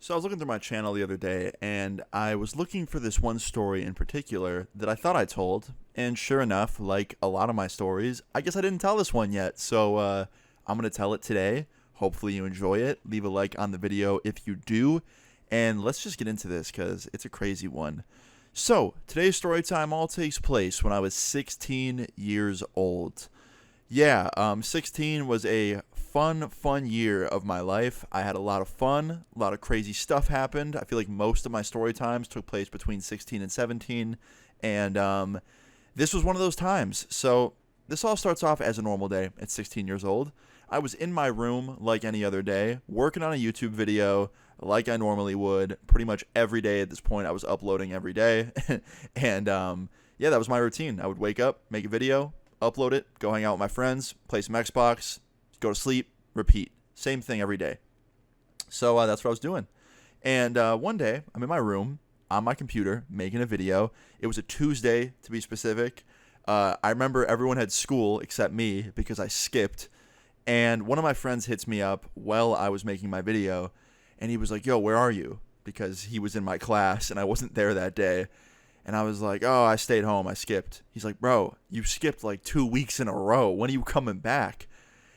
So I was looking through my channel the other day, and I was looking for this one story in particular that I thought I told. And sure enough, like a lot of my stories, I guess I didn't tell this one yet. So I'm going to tell it today. Hopefully you enjoy it. Leave a like on the video if you do. And let's just get into this because it's a crazy one. So today's story time all takes place when I was 16 years old. Yeah, 16 was a fun year of my life. I had a lot of fun. A lot of crazy stuff happened. I feel like most of my story times took place between 16 and 17. And this was one of those times. So this all starts off as a normal day at 16 years old. I was in my room like any other day, working on a YouTube video like I normally would. Pretty much every day at this point, I was uploading every day. And yeah, that was my routine. I would wake up, make a video, upload it, go hang out with my friends, play some Xbox, go to sleep, repeat. Same thing every day. So that's what I was doing. And one day, I'm in my room on my computer making a video. It was a Tuesday, to be specific. I remember everyone had school except me because I skipped. And one of my friends hits me up while I was making my video. And he was like, yo, where are you? Because he was in my class and I wasn't there that day. And I was like, oh, I stayed home. I skipped. He's like, bro, you skipped like 2 weeks in a row. When are you coming back?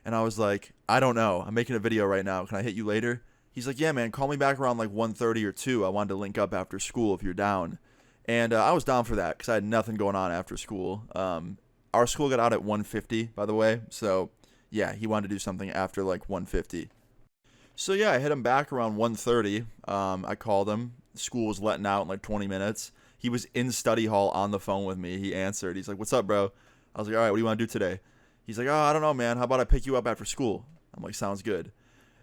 And I was like, I don't know. I'm making a video right now. Can I hit you later? He's like, yeah, man, call me back around like 1:30 or 2. I wanted to link up after school if you're down. And I was down for that because I had nothing going on after school. Our school got out at 1:50, by the way. So, yeah, he wanted to do something after like 1:50. So, yeah, I hit him back around 1:30. I called him. School was letting out in like 20 minutes. He was in study hall on the phone with me. He answered. He's like, what's up, bro? I was like, all right, what do you want to do today? He's like, oh, I don't know, man. How about I pick you up after school? I'm like, sounds good.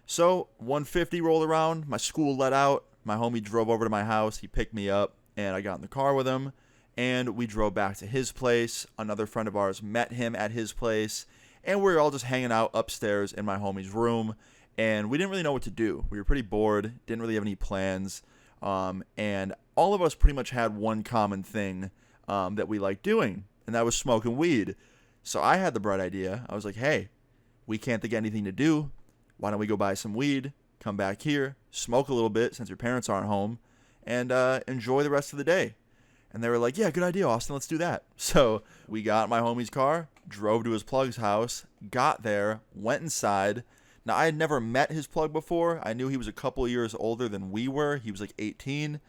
So 1:50 rolled around. My school let out. My homie drove over to my house. He picked me up, and I got in the car with him, and we drove back to his place. Another friend of ours met him at his place, and we were all just hanging out upstairs in my homie's room, and we didn't really know what to do. We were pretty bored, didn't really have any plans, and all of us pretty much had one common thing that we liked doing, and that was smoking weed. So I had the bright idea. I was like, hey, we can't think of anything to do. Why don't we go buy some weed, come back here, smoke a little bit since your parents aren't home, and enjoy the rest of the day. And they were like, yeah, good idea, Austin. Let's do that. So we got in my homie's car, drove to his plug's house, got there, went inside. Now, I had never met his plug before. I knew he was a couple years older than we were. He was like 18.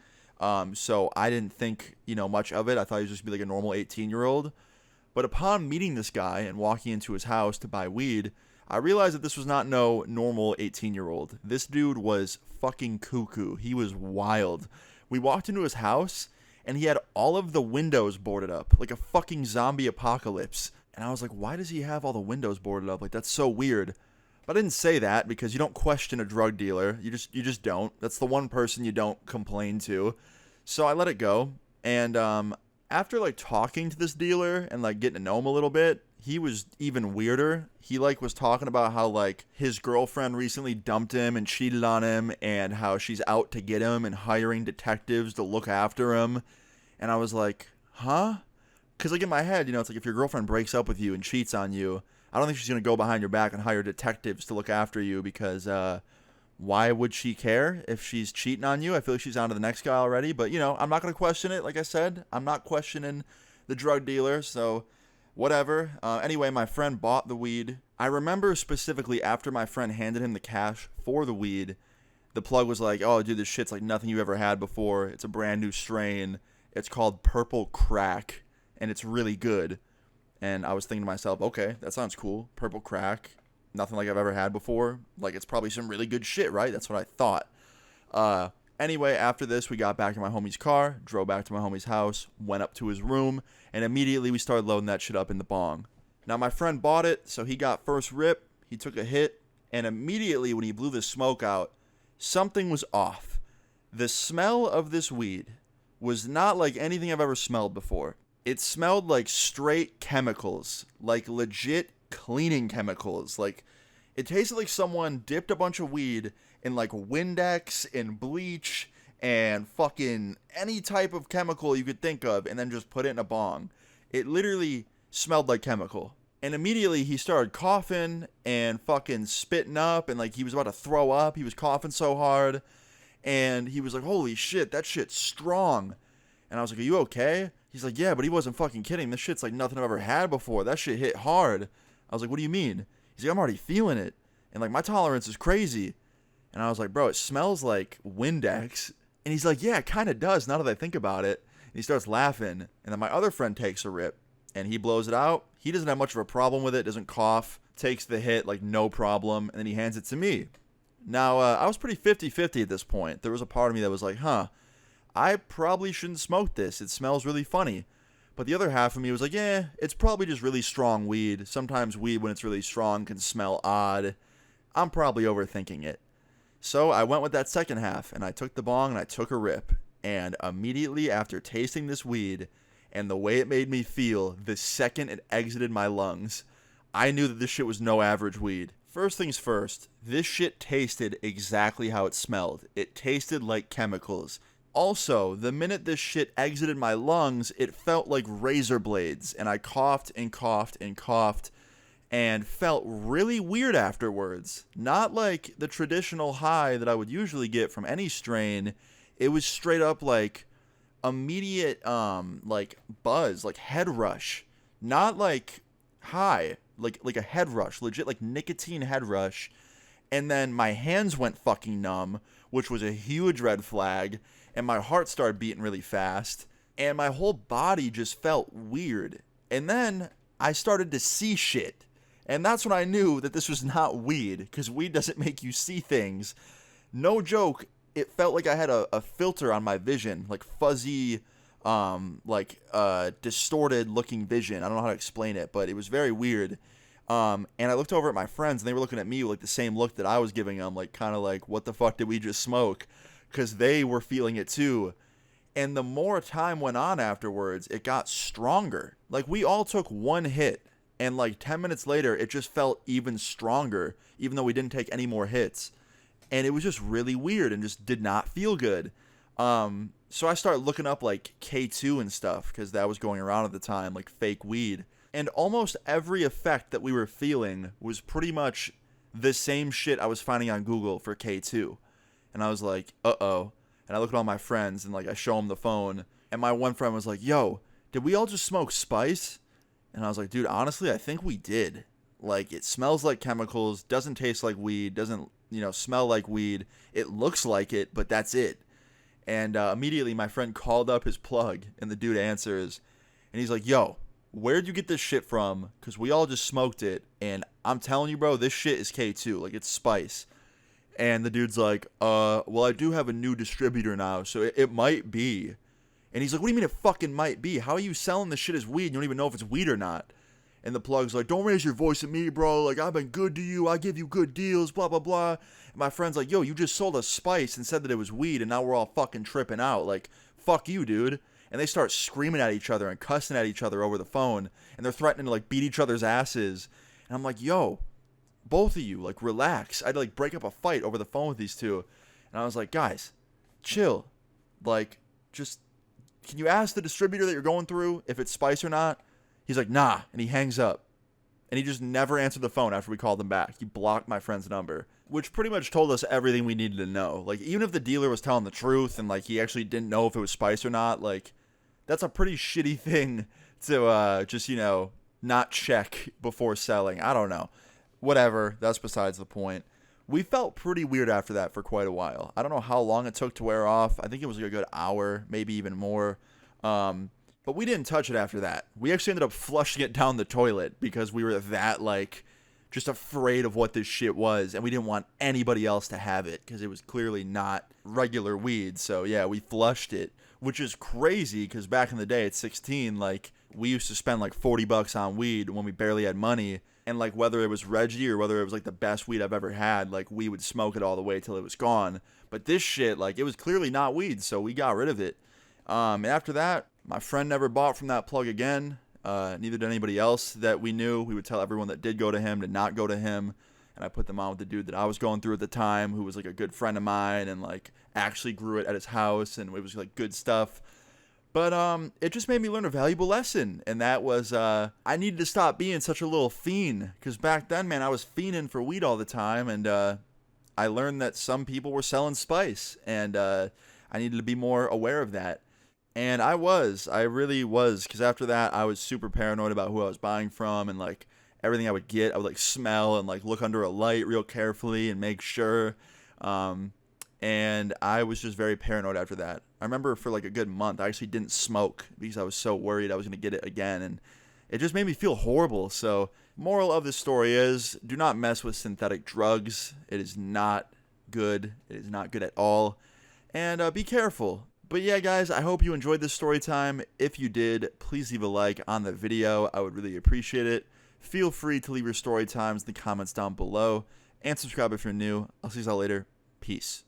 So I didn't think, much of it. I thought he was just be like a normal 18-year-old. But upon meeting this guy and walking into his house to buy weed, I realized that this was not no normal 18-year-old. This dude was fucking cuckoo. He was wild. We walked into his house, and he had all of the windows boarded up, like a fucking zombie apocalypse. And I was like, why does he have all the windows boarded up? Like, that's so weird. But I didn't say that because you don't question a drug dealer. You just don't. That's the one person you don't complain to. So I let it go. And after like talking to this dealer and like getting to know him a little bit, he was even weirder. He like was talking about how like his girlfriend recently dumped him and cheated on him and how she's out to get him and hiring detectives to look after him. And I was like, huh? Because like in my head, it's like if your girlfriend breaks up with you and cheats on you, I don't think she's going to go behind your back and hire detectives to look after you because why would she care if she's cheating on you? I feel like she's on to the next guy already. But, I'm not going to question it. Like I said, I'm not questioning the drug dealer. So whatever. Anyway, my friend bought the weed. I remember specifically after my friend handed him the cash for the weed, the plug was like, oh, dude, this shit's like nothing you ever had before. It's a brand new strain. It's called Purple Crack, and it's really good. And I was thinking to myself, okay, that sounds cool. Purple Crack. Nothing like I've ever had before. Like, it's probably some really good shit, right? That's what I thought. Anyway, after this, we got back in my homie's car, drove back to my homie's house, went up to his room, and immediately we started loading that shit up in the bong. Now, my friend bought it, so he got first rip. He took a hit, and immediately when he blew the smoke out, something was off. The smell of this weed was not like anything I've ever smelled before. It smelled like straight chemicals, like legit cleaning chemicals. Like, it tasted like someone dipped a bunch of weed in like Windex and bleach and fucking any type of chemical you could think of and then just put it in a bong. It literally smelled like chemical. And immediately he started coughing and fucking spitting up and like he was about to throw up. He was coughing so hard. And he was like, holy shit, that shit's strong. And I was like, are you okay? He's like, yeah, but he wasn't fucking kidding. This shit's like nothing I've ever had before. That shit hit hard. I was like, what do you mean? He's like, I'm already feeling it. And like, my tolerance is crazy. And I was like, bro, it smells like Windex. And he's like, yeah, it kind of does now that I think about it. And he starts laughing. And then my other friend takes a rip. And he blows it out. He doesn't have much of a problem with it. Doesn't cough. Takes the hit like no problem. And then he hands it to me. Now, I was pretty 50-50 at this point. There was a part of me that was like, I probably shouldn't smoke this. It smells really funny. But the other half of me was like, yeah, it's probably just really strong weed. Sometimes weed, when it's really strong, can smell odd. I'm probably overthinking it. So I went with that second half, and I took the bong and I took a rip. And immediately after tasting this weed and the way it made me feel the second it exited my lungs, I knew that this shit was no average weed. First things first, this shit tasted exactly how it smelled. It tasted like chemicals. Also, the minute this shit exited my lungs, it felt like razor blades, and I coughed and coughed and coughed and felt really weird afterwards. Not like the traditional high that I would usually get from any strain. It was straight up like immediate like buzz, like head rush. Not like high, like a head rush, legit like nicotine head rush. And then my hands went fucking numb, which was a huge red flag, and my heart started beating really fast, and my whole body just felt weird. And then I started to see shit. And that's when I knew that this was not weed, because weed doesn't make you see things. No joke, it felt like I had a filter on my vision, like fuzzy, distorted looking vision. I don't know how to explain it, but it was very weird. And I looked over at my friends, and they were looking at me with like the same look that I was giving them, like kind of like, what the fuck did we just smoke? Because they were feeling it too. And the more time went on afterwards, it got stronger. Like, we all took one hit, and like 10 minutes later, it just felt even stronger, even though we didn't take any more hits. And it was just really weird and just did not feel good. So I started looking up like K2 and stuff, because that was going around at the time, like fake weed. And almost every effect that we were feeling was pretty much the same shit I was finding on Google for K2. And I was like, uh-oh. And I look at all my friends, and like I show them the phone. And my one friend was like, yo, did we all just smoke spice? And I was like, dude, honestly, I think we did. Like, it smells like chemicals, doesn't taste like weed, doesn't, smell like weed. It looks like it, but that's it. And immediately my friend called up his plug, and the dude answers. And he's like, yo, where'd you get this shit from? Because we all just smoked it. And I'm telling you, bro, this shit is K2. Like, it's spice. And the dude's like, well, I do have a new distributor now, so it might be. And he's like, what do you mean it fucking might be? How are you selling this shit as weed? You don't even know if it's weed or not. And the plug's like, don't raise your voice at me, bro. Like, I've been good to you. I give you good deals, blah, blah, blah. And my friend's like, yo, you just sold us spice and said that it was weed, and now we're all fucking tripping out. Like, fuck you, dude. And they start screaming at each other and cussing at each other over the phone. And they're threatening to, like, beat each other's asses. And I'm like, yo, both of you, like, relax. I'd like break up a fight over the phone with these two. And I was like, guys, chill. Like, just, can you ask the distributor that you're going through if it's spice or not? He's like, nah. And he hangs up. And he just never answered the phone after we called him back. He blocked my friend's number, which pretty much told us everything we needed to know. Like, even if the dealer was telling the truth and like he actually didn't know if it was spice or not, like, that's a pretty shitty thing to just, not check before selling. I don't know. Whatever, that's besides the point. We felt pretty weird after that for quite a while. I don't know how long it took to wear off. I think it was like a good hour, maybe even more. But we didn't touch it after that. We actually ended up flushing it down the toilet because we were that, like, just afraid of what this shit was. And we didn't want anybody else to have it because it was clearly not regular weed. So, yeah, we flushed it, which is crazy because back in the day at 16, like, we used to spend like $40 on weed when we barely had money. And, like, whether it was Reggie or whether it was, like, the best weed I've ever had, like, we would smoke it all the way till it was gone. But this shit, like, it was clearly not weed, so we got rid of it. And after that, my friend never bought from that plug again. Neither did anybody else that we knew. We would tell everyone that did go to him to not go to him. And I put them on with the dude that I was going through at the time, who was, like, a good friend of mine and, like, actually grew it at his house. And it was, like, good stuff. But it just made me learn a valuable lesson, and that was I needed to stop being such a little fiend, because back then, man, I was fiending for weed all the time, and I learned that some people were selling spice, and I needed to be more aware of that. And I really was, because after that, I was super paranoid about who I was buying from, and like everything I would get, I would like smell and like look under a light real carefully and make sure. Um, and I was just very paranoid after that. I remember for like a good month, I actually didn't smoke because I was so worried I was going to get it again, and it just made me feel horrible. So, moral of this story is do not mess with synthetic drugs. It is not good. It is not good at all. And be careful. But yeah, guys, I hope you enjoyed this story time. If you did, please leave a like on the video. I would really appreciate it. Feel free to leave your story times in the comments down below. And subscribe if you're new. I'll see you all later. Peace.